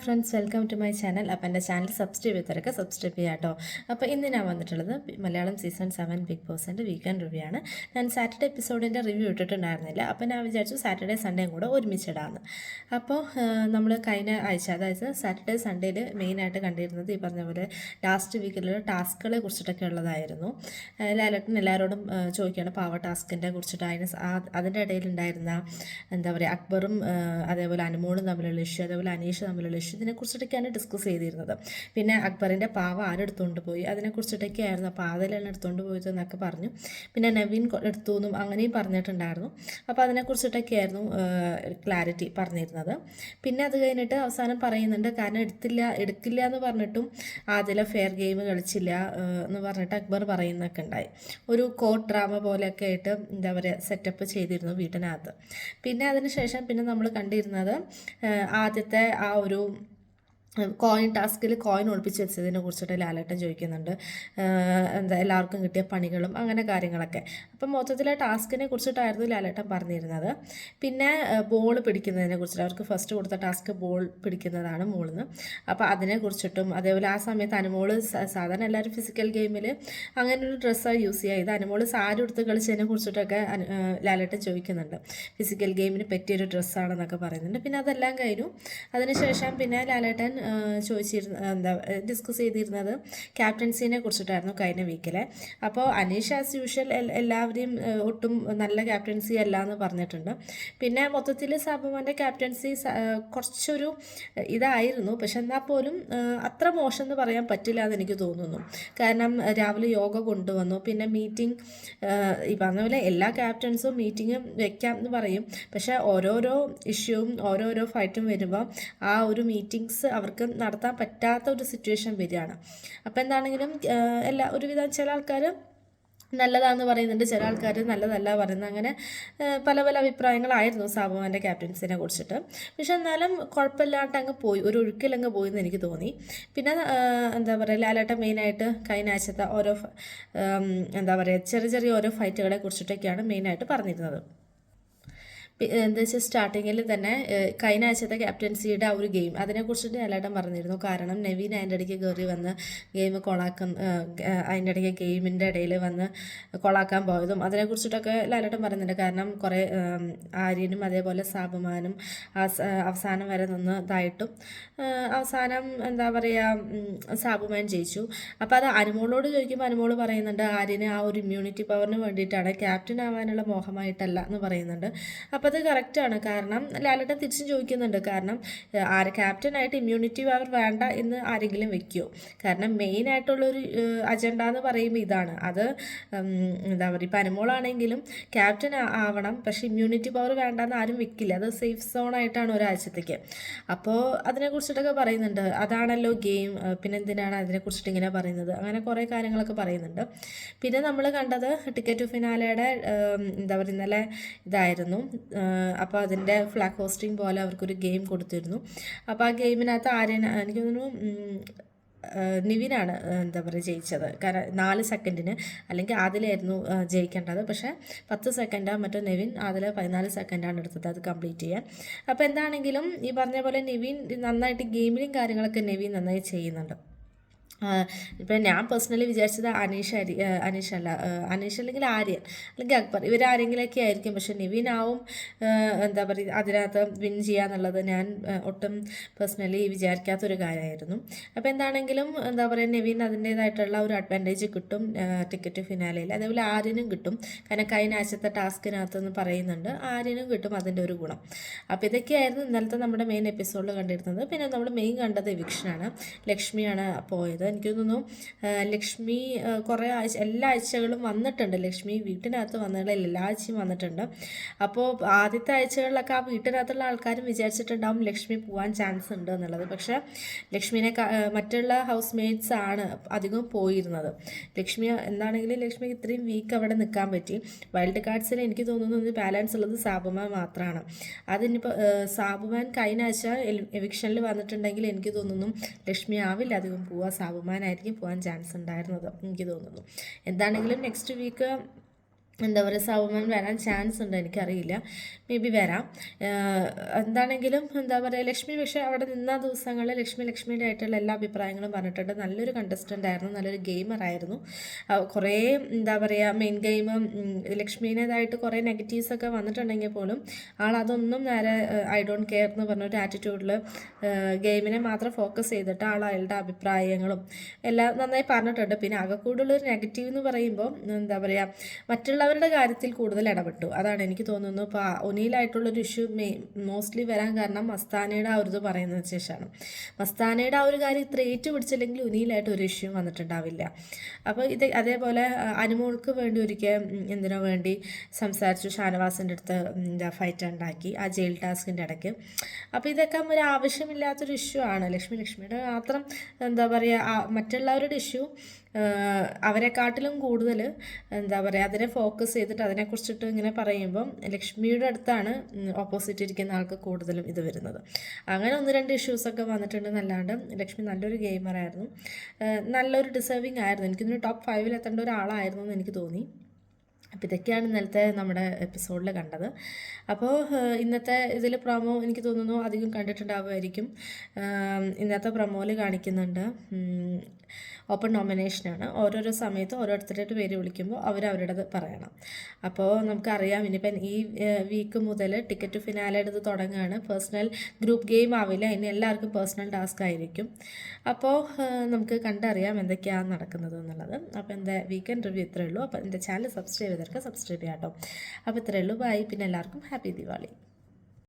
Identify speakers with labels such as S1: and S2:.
S1: Friends, welcome to my channel. അപ്പോൾ എൻ്റെ channel subscribe ചെയ്തവരൊക്കെ subscribe ചെയ്യാം കേട്ടോ. അപ്പോൾ ഇന്ന് ഞാൻ വന്നിട്ടുള്ളത് മലയാളം സീസൺ 7 ബിഗ് ബോസിൻ്റെ വീക്കെൻഡ് റിവ്യൂ ആണ്. ഞാൻ സാറ്റർഡേ എപ്പിസോഡിൻ്റെ റിവ്യൂ ഇട്ടിട്ടുണ്ടായിരുന്നില്ല. അപ്പോൾ ഞാൻ വിചാരിച്ചു സാറ്റർഡേ സൺഡേയും കൂടെ ഒരുമിച്ചിടാമെന്ന്. അപ്പോൾ നമ്മൾ കഴിഞ്ഞ ആഴ്ച, അതായത് സാറ്റർഡേ സൺഡേയിൽ മെയിനായിട്ട് കണ്ടിരുന്നത് ഈ പറഞ്ഞ പോലെ ലാസ്റ്റ് വീക്കിലുള്ള ടാസ്കുകളെ കുറിച്ചിട്ടൊക്കെ ഉള്ളതായിരുന്നു. ലാലേട്ടൻ എല്ലാവരോടും ചോദിക്കുകയാണ് പാവ ടാസ്കിൻ്റെ കുറിച്ചിട്ട്. അതിൻ്റെ ഇടയിലുണ്ടായിരുന്ന എന്താ പറയുക, അക്ബറും അതേപോലെ അനുമോളും തമ്മിലുള്ള ഇഷ്യൂ, അതേപോലെ അനീഷ് തമ്മിലുള്ള ഇഷ്യൂ, ഇതിനെക്കുറിച്ചിട്ടൊക്കെയാണ് ഡിസ്കസ് ചെയ്തിരുന്നത്. പിന്നെ അക്ബറിൻ്റെ പാവ ആരെടുത്തുകൊണ്ട് പോയി, അതിനെക്കുറിച്ചിട്ടൊക്കെ ആയിരുന്നു. അപ്പോൾ ആദിലാണ് എടുത്തുകൊണ്ട് പോയത് എന്നൊക്കെ പറഞ്ഞു. പിന്നെ നവീൻ എടുത്തു എന്നും അങ്ങനെയും പറഞ്ഞിട്ടുണ്ടായിരുന്നു. അപ്പോൾ അതിനെക്കുറിച്ചിട്ടൊക്കെ ആയിരുന്നു ക്ലാരിറ്റി പറഞ്ഞിരുന്നത്. പിന്നെ അത് കഴിഞ്ഞിട്ട് അവസാനം പറയുന്നുണ്ട്, കാരണം എടുക്കില്ല എന്ന് പറഞ്ഞിട്ടും ആദില ഫെയർ ഗെയിം കളിച്ചില്ല എന്ന് പറഞ്ഞിട്ട് അക്ബർ പറയുന്നൊക്കെ ഉണ്ടായി. ഒരു കോർട്ട് ഡ്രാമ പോലെയൊക്കെ ആയിട്ട് എന്താ പറയുക സെറ്റപ്പ് ചെയ്തിരുന്നു വീട്ടിനകത്ത്. പിന്നെ അതിനുശേഷം പിന്നെ നമ്മൾ കണ്ടിരുന്നത് ആദ്യത്തെ ആ ഒരു കോയിൻ ടാസ്കിൽ കോയിൻ ഒളിപ്പിച്ച് വെച്ചതിനെ കുറിച്ചിട്ട് ലാലേട്ടൻ ചോദിക്കുന്നുണ്ട്. എന്താ എല്ലാവർക്കും കിട്ടിയ പണികളും അങ്ങനെ കാര്യങ്ങളൊക്കെ. അപ്പം മൊത്തത്തിലെ ടാസ്കിനെ കുറിച്ചിട്ടായിരുന്നു ലാലേട്ടൻ പറഞ്ഞിരുന്നത്. പിന്നെ ബോൾ പിടിക്കുന്നതിനെ കുറിച്ചിട്ട്, അവർക്ക് ഫസ്റ്റ് കൊടുത്ത ടാസ്ക് ബോൾ പിടിക്കുന്നതാണ് മോളിന്ന്. അപ്പോൾ അതിനെക്കുറിച്ചിട്ടും, അതേപോലെ ആ സമയത്ത് അനുമോള് സാധാരണ എല്ലാവരും ഫിസിക്കൽ ഗെയിമിൽ അങ്ങനെ ഒരു ഡ്രസ്സാണ് യൂസ് ചെയ്യുക. ഇത് അനുമോള് സാരി എടുത്ത് കളിച്ചതിനെ കുറിച്ചിട്ടൊക്കെ ലാലേട്ടൻ ചോദിക്കുന്നുണ്ട്. ഫിസിക്കൽ ഗെയിമിന് പറ്റിയൊരു ഡ്രസ്സാണെന്നൊക്കെ പറയുന്നുണ്ട്. പിന്നെ അതെല്ലാം കഴിഞ്ഞു. അതിനുശേഷം പിന്നെ ലാലേട്ടൻ ഡിസ്കസ് ചെയ്തിരുന്നത് ക്യാപ്റ്റൻസിനെ കുറിച്ചിട്ടായിരുന്നു കഴിഞ്ഞ വീക്കിലെ. അപ്പോൾ അനീഷ് ആസ് യൂഷ്വൽ എല്ലാവരെയും ഒട്ടും നല്ല ക്യാപ്റ്റൻസി അല്ല എന്ന് പറഞ്ഞിട്ടുണ്ട്. പിന്നെ മൊത്തത്തിൽ സാബുമാൻ്റെ ക്യാപ്റ്റൻസി കുറച്ചൊരു ഇതായിരുന്നു. പക്ഷെ എന്നാൽ പോലും അത്ര മോശം എന്ന് പറയാൻ പറ്റില്ല എന്ന് എനിക്ക് തോന്നുന്നു. കാരണം രാവിലെ യോഗ കൊണ്ടുവന്നു. പിന്നെ മീറ്റിംഗ്, ഈ പറഞ്ഞ പോലെ എല്ലാ ക്യാപ്റ്റൻസും മീറ്റിങ്ങും വെക്കാം എന്ന് പറയും. പക്ഷേ ഓരോരോ ഇഷ്യൂവും ഓരോരോ ഫൈറ്റും വരുമ്പോൾ ആ ഒരു മീറ്റിങ്സ് അവർക്ക് നടത്താൻ പറ്റാത്ത ഒരു സിറ്റുവേഷൻ വരികയാണ്. അപ്പോൾ എന്താണെങ്കിലും ഒരുവിധം ചില ആൾക്കാർ നല്ലതാണെന്ന് പറയുന്നുണ്ട്, ചില ആൾക്കാർ നല്ലതല്ല പറയുന്നത്. അങ്ങനെ പല പല അഭിപ്രായങ്ങളായിരുന്നു സാബുമാൻ്റെ ക്യാപ്റ്റൻസിനെ കുറിച്ചിട്ട്. പക്ഷെ എന്നാലും കുഴപ്പമില്ലാണ്ട് അങ്ങ് പോയി, ഒരു ഒഴുക്കിലങ്ങ് പോയി എന്ന് എനിക്ക് തോന്നി. പിന്നെ എന്താ പറയുക, ലാലേട്ടൻ മെയിനായിട്ട് കഴിഞ്ഞ ആഴ്ചത്തെ ഓരോ എന്താ പറയുക ചെറിയ ചെറിയ ഓരോ ഫൈറ്റുകളെ കുറിച്ചിട്ടൊക്കെയാണ് മെയിനായിട്ട് പറഞ്ഞിരുന്നത്. എന്താ വെച്ചാൽ സ്റ്റാർട്ടിങ്ങിൽ തന്നെ കഴിഞ്ഞ ആഴ്ചത്തെ ക്യാപ്റ്റൻസിയുടെ ആ ഒരു ഗെയിം, അതിനെക്കുറിച്ചിട്ട് ലാലേട്ടൻ പറഞ്ഞിരുന്നു. കാരണം നവീൻ അതിൻ്റെ ഇടയ്ക്ക് കയറി വന്ന് ഗെയിം അതിൻ്റെ ഇടയ്ക്ക് ഗെയിമിൻ്റെ ഇടയിൽ വന്ന് കൊളാക്കാൻ പോയതും അതിനെക്കുറിച്ചിട്ടൊക്കെ ലാലേട്ടൻ പറയുന്നുണ്ട്. കാരണം കുറേ ആര്യനും അതേപോലെ സാബുമാനും അവസാനം വരെ നിന്ന് ഇതായിട്ടും അവസാനം എന്താ പറയുക സാബുമാൻ ജയിച്ചു. അപ്പോൾ അത് അനുമോളോട് ചോദിക്കുമ്പോൾ അനുമോള് പറയുന്നുണ്ട് ആര്യന് ആ ഒരു ഇമ്മ്യൂണിറ്റി പവറിന് വേണ്ടിയിട്ടാണ്, ക്യാപ്റ്റൻ ആവാനുള്ള മോഹമായിട്ടല്ല എന്ന് പറയുന്നുണ്ട്. അപ്പോൾ അത് കറക്റ്റാണ്. കാരണം ലാലേട്ടൻ തിരിച്ചും ചോദിക്കുന്നുണ്ട്, കാരണം ക്യാപ്റ്റനായിട്ട് ഇമ്മ്യൂണിറ്റി പവർ വേണ്ട എന്ന് ആരെങ്കിലും വെക്കുമോ? കാരണം മെയിനായിട്ടുള്ളൊരു അജണ്ട എന്ന് പറയുമ്പോൾ ഇതാണ്. അത് എന്താ പറയുക, ഇപ്പം അനുമോളാണെങ്കിലും ക്യാപ്റ്റൻ ആവണം, പക്ഷേ ഇമ്മ്യൂണിറ്റി പവർ വേണ്ടെന്ന് ആരും വെക്കില്ല. അത് സേഫ് സോണായിട്ടാണ് ഒരാഴ്ചത്തേക്ക്. അപ്പോൾ അതിനെക്കുറിച്ചിട്ടൊക്കെ പറയുന്നുണ്ട്. അതാണല്ലോ ഗെയിം, പിന്നെ എന്തിനാണ് അതിനെക്കുറിച്ചിട്ട് ഇങ്ങനെ പറയുന്നത്, അങ്ങനെ കുറേ കാര്യങ്ങളൊക്കെ പറയുന്നുണ്ട്. പിന്നെ നമ്മൾ കണ്ടത് ടിക്കറ്റ് ടു ഫിനാലയുടെ എന്താ പറയുക ഇന്നലെ ഇതായിരുന്നു. അപ്പോൾ അതിൻ്റെ ഫ്ലാഗ് ഹോസ്റ്റിംഗ് പോലെ അവർക്കൊരു ഗെയിം കൊടുത്തിരുന്നു. അപ്പോൾ ആ ഗെയിമിനകത്ത് എനിക്ക് തോന്നുന്നു നിവിനാണ് എന്താ പറയുക ജയിച്ചത്. കാരണം 4 സെക്കൻഡിന്, അല്ലെങ്കിൽ ആദിലായിരുന്നു ജയിക്കേണ്ടത്. പക്ഷേ 10 സെക്കൻഡാണ് മറ്റോ നിവിൻ, ആദില 14 സെക്കൻഡാണ് എടുത്തത് അത് കംപ്ലീറ്റ് ചെയ്യാൻ. അപ്പോൾ എന്താണെങ്കിലും ഈ പറഞ്ഞ പോലെ നിവിൻ നന്നായിട്ട് ഗെയിമിലും കാര്യങ്ങളൊക്കെ നിവിൻ നന്നായി ചെയ്യുന്നുണ്ട്. ഇപ്പം ഞാൻ പേഴ്സണലി വിചാരിച്ചത് അനീഷ് അല്ലെങ്കിൽ ആര്യൻ അല്ലെങ്കിൽ അക്ബർ, ഇവരാരെങ്കിലൊക്കെ ആയിരിക്കും. പക്ഷെ നിവിനാവും എന്താ പറയുക അതിനകത്ത് വിൻ ചെയ്യാന്നുള്ളത് ഞാൻ ഒട്ടും പേഴ്സണലി വിചാരിക്കാത്തൊരു കാര്യമായിരുന്നു. അപ്പോൾ എന്താണെങ്കിലും എന്താ പറയുക നിവിൻ അതിൻ്റേതായിട്ടുള്ള ഒരു അഡ്വാൻറ്റേജ് കിട്ടും ടിക്കറ്റ് ഫിനാലയിൽ. അതേപോലെ ആര്യനും കിട്ടും. കാരണം കഴിഞ്ഞ ആഴ്ചത്തെ ടാസ്കിനകത്തെന്ന് പറയുന്നുണ്ട് ആര്യനും കിട്ടും അതിൻ്റെ ഒരു ഗുണം. അപ്പോൾ ഇതൊക്കെയായിരുന്നു ഇന്നലത്തെ നമ്മുടെ മെയിൻ എപ്പിസോഡിൽ കണ്ടിരുന്നത്. പിന്നെ നമ്മൾ മെയിൻ കണ്ടത് എവിക്ഷനാണ്. ലക്ഷ്മിയാണ് പോയത്. എനിക്ക് തോന്നുന്നു ലക്ഷ്മി കുറേ എല്ലാ ആഴ്ചകളും വന്നിട്ടുണ്ട്. ലക്ഷ്മി വീട്ടിനകത്ത് വന്നിട്ടുള്ള എല്ലാ ആഴ്ചയും വന്നിട്ടുണ്ട്. അപ്പോൾ ആദ്യത്തെ ആഴ്ചകളിലൊക്കെ ആ വീട്ടിനകത്തുള്ള ആൾക്കാരും വിചാരിച്ചിട്ടുണ്ടാവും ലക്ഷ്മി പോകാൻ ചാൻസ് ഉണ്ട് എന്നുള്ളത്. പക്ഷേ ലക്ഷ്മിനെ മറ്റുള്ള ഹൗസ് മേറ്റ്സ് ആണ് അധികം പോയിരുന്നത്. ലക്ഷ്മി എന്താണെങ്കിലും ലക്ഷ്മിക്ക് ഇത്രയും വീക്ക് അവിടെ നിൽക്കാൻ പറ്റി. വൈൽഡ് കാർഡ്സിൽ എനിക്ക് തോന്നുന്നു ബാലൻസ് ഉള്ളത് സാബുമാൻ മാത്രമാണ്. അതിനിപ്പോൾ സാബുമാൻ കഴിഞ്ഞ ആഴ്ച എവിക്ഷനിൽ വന്നിട്ടുണ്ടെങ്കിൽ എനിക്ക് തോന്നുന്നു ലക്ഷ്മി ആവില്ല അധികം പോവുക, സാബുമാനായിരിക്കും പോകാൻ ചാൻസ് ഉണ്ടായിരുന്നത് എനിക്ക് തോന്നുന്നു. എന്താണെങ്കിലും നെക്സ്റ്റ് വീക്ക് എന്താ പറയുക സൗമൻ വരാൻ ചാൻസ് ഉണ്ട്, എനിക്കറിയില്ല, മേ ബി വരാം. എന്താണെങ്കിലും എന്താ പറയുക ലക്ഷ്മി പക്ഷേ അവിടെ നിന്ന ദിവസങ്ങളിൽ ലക്ഷ്മിയുടെ ആയിട്ടുള്ള എല്ലാ അഭിപ്രായങ്ങളും പറഞ്ഞിട്ടുണ്ട്. നല്ലൊരു കണ്ടസ്റ്റൻ്റ് ആയിരുന്നു, നല്ലൊരു ഗെയിമറായിരുന്നു. കുറേ എന്താ പറയുക മെയിൻ ഗെയിം ലക്ഷ്മീനേതായിട്ട് കുറേ നെഗറ്റീവ്സൊക്കെ വന്നിട്ടുണ്ടെങ്കിൽ പോലും അതൊന്നും നേരെ ഐ ഡോണ്ട് കെയർ എന്ന് പറഞ്ഞൊരു ആറ്റിറ്റ്യൂഡിൽ ഗെയിമിനെ മാത്രം ഫോക്കസ് ചെയ്തിട്ട് അയാളുടെ അഭിപ്രായങ്ങളും എല്ലാം നന്നായി പറഞ്ഞിട്ടുണ്ട്. പിന്നെ ആകെ കൂടുതലൊരു നെഗറ്റീവ് എന്ന് പറയുമ്പോൾ എന്താ പറയുക മറ്റുള്ളവരുടെ കാര്യത്തിൽ കൂടുതൽ ഇടപെട്ടു, അതാണ് എനിക്ക് തോന്നുന്നു. ഇപ്പോൾ ഒനിയിലായിട്ടുള്ളൊരു ഇഷ്യൂ മോസ്റ്റ്ലി വരാൻ കാരണം മസ്താനയുടെ ആ ഒരു ഇത് പറയുന്നതിന് ശേഷമാണ്. മസ്താനയുടെ ആ ഒരു കാര്യം ഇത്ര ഏറ്റുപിടിച്ചില്ലെങ്കിൽ ഒനിയിലായിട്ട് ഒരു ഇഷ്യൂ വന്നിട്ടുണ്ടാവില്ല. അപ്പോൾ അതേപോലെ അനുമോൾക്ക് വേണ്ടി ഒരിക്കൽ എന്തിനോ വേണ്ടി സംസാരിച്ചു, ഷാനവാസിൻ്റെ അടുത്ത് എന്താ ഫൈറ്റ് ഉണ്ടാക്കി ആ ജയിൽ ടാസ്കിൻ്റെ ഇടയ്ക്ക്. അപ്പോൾ ഇതൊക്കെ ഒരു ആവശ്യമില്ലാത്തൊരു ഇഷ്യൂ ആണ്. ലക്ഷ്മിയുടെ മാത്രം എന്താ പറയുക മറ്റുള്ളവരുടെ ഇഷ്യൂ അവരെക്കാട്ടിലും കൂടുതൽ എന്താ പറയുക അതിനെ ഫോക്കസ് ചെയ്തിട്ട് അതിനെക്കുറിച്ചിട്ട് ഇങ്ങനെ പറയുമ്പം ലക്ഷ്മിയുടെ അടുത്താണ് ഓപ്പോസിറ്റ് ഇരിക്കുന്ന ആൾക്ക് കൂടുതലും ഇത് വരുന്നത്. അങ്ങനെ 1-2 ഇഷ്യൂസൊക്കെ വന്നിട്ടുണ്ട് എന്നല്ലാണ്ട് ലക്ഷ്മി നല്ലൊരു ഗെയിമറായിരുന്നു, നല്ലൊരു ഡിസേർവിങ് ആയിരുന്നു. എനിക്കിതിന് ടോപ്പ് 5-ൽ എത്തേണ്ട ഒരാളായിരുന്നു എന്ന് എനിക്ക് തോന്നി. അപ്പോൾ ഇതൊക്കെയാണ് ഇന്നലത്തെ നമ്മുടെ എപ്പിസോഡിൽ കണ്ടത്. അപ്പോൾ ഇന്നത്തെ ഇതിൽ പ്രൊമോ എനിക്ക് തോന്നുന്നു അധികം കണ്ടിട്ടുണ്ടാവുമായിരിക്കും. ഇന്നത്തെ പ്രൊമോയിൽ കാണിക്കുന്നുണ്ട് ഓപ്പൺ നോമിനേഷനാണ്. ഓരോരോ സമയത്ത് ഓരോരുത്തരുടെ പേര് വിളിക്കുമ്പോൾ അവരവരുടേത് പറയണം. അപ്പോൾ നമുക്കറിയാം ഇനിയിപ്പം ഈ വീക്ക് മുതൽ ടിക്കറ്റ് ഫിനാലെ ഇത് തുടങ്ങുകയാണ്. പേഴ്സണൽ ഗ്രൂപ്പ് ഗെയിം ആവില്ല, ഇനി എല്ലാവർക്കും പേഴ്സണൽ ടാസ്ക് ആയിരിക്കും. അപ്പോൾ നമുക്ക് കണ്ടറിയാം എന്തൊക്കെയാണ് നടക്കുന്നത് എന്നുള്ളത്. അപ്പോൾ എൻ്റെ വീക്കെൻഡ് റിവ്യൂ ഇത്രയേ ഉള്ളൂ. അപ്പോൾ എൻ്റെ ചാനൽ സബ്സ്ക്രൈബ് ചെയ്തവർക്ക് സബ്സ്ക്രൈബ് ചെയ്യാം കേട്ടോ. അപ്പോൾ ഇത്രയേ ഉള്ളൂ, ബൈ. പിന്നെ എല്ലാവർക്കും ഹാപ്പി ദിവാലി.